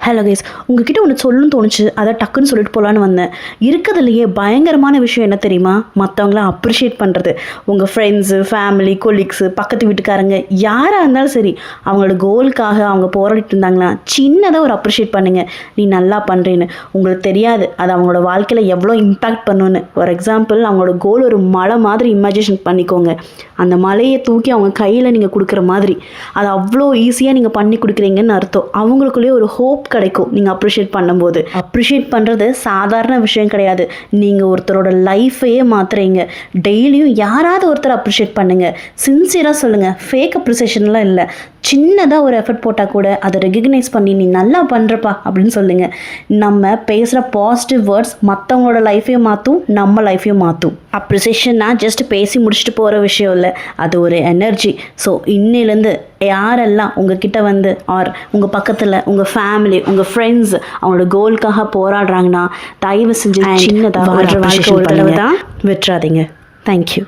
Hello guys, உங்ககிட்ட ஒன்று சொல்லணும்னு தோணுச்சு, அதை டக்குன்னு சொல்லிட்டு போகலான்னு வந்தேன். இருக்கிறதுலையே பயங்கரமான விஷயம் என்ன தெரியுமா? மற்றவங்கள அப்ரிஷியேட் பண்ணுறது. உங்கள் ஃப்ரெண்ட்ஸு, ஃபேமிலி, கொலீக்ஸு, பக்கத்து வீட்டுக்காரங்க யாராக இருந்தாலும் சரி, அவங்களோட கோலுக்காக அவங்க போராடிட்டு இருந்தாங்களா, சின்னதாக ஒரு அப்ரிஷியேட் பண்ணுங்கள். நீ நல்லா பண்ணுறேன்னு. உங்களுக்கு தெரியாது அது அவங்களோட வாழ்க்கையில் எவ்வளோ இம்பேக்ட் பண்ணுன்னு. ஃபார் எக்ஸாம்பிள், அவங்களோட கோல் ஒரு மலை மாதிரி இமேஜினேஷன் பண்ணிக்கோங்க. அந்த மலையை தூக்கி அவங்க கையில் நீங்கள் கொடுக்குற மாதிரி, அது அவ்வளோ ஈஸியாக நீங்கள் பண்ணி கொடுக்குறீங்கன்னு அர்த்தம். அவங்களுக்குள்ளேயே ஒரு ஹோப் கிடைக்கும் நீங்கள் அப்ரிஷியேட் பண்ணும்போது. அப்ரிஷியேட் பண்ணுறது சாதாரண விஷயம் கிடையாது. நீங்கள் ஒருத்தரோட லைஃபையே மாற்றுறீங்க. டெய்லியும் யாராவது ஒருத்தர் அப்ரிஷியேட் பண்ணுங்கள். சின்சியராக சொல்லுங்கள், ஃபேக் அப்ரிசியேஷன்லாம் இல்லை. சின்னதாக ஒரு எஃபர்ட் போட்டால் கூட அதை ரெகக்னைஸ் பண்ணி நீ நல்லா பண்ணுறப்பா அப்படின்னு சொல்லுங்கள். நம்ம பேசுகிற பாசிட்டிவ் வேர்ட்ஸ் மற்றவங்களோட லைஃப்பையும் மாற்றும், நம்ம லைஃப்பையும் மாற்றும். அப்ரிசியேஷன்னா ஜஸ்ட் பேசி முடிச்சுட்டு போகிற விஷயம் இல்லை, அது ஒரு எனர்ஜி. ஸோ இன்னிலேருந்து யாரெல்லாம் உங்ககிட்ட வந்து ஆர் உங்கள் பக்கத்தில் உங்கள் ஃபேமிலி, உங்கள் ஃப்ரெண்ட்ஸ் அவங்களோட கோலுக்காக போராடுறாங்கன்னா, தயவு செஞ்சு சின்னதாக வாழ்க்கை ஒரு தடவை தான் விட்டுறாதீங்க. தேங்க்யூ.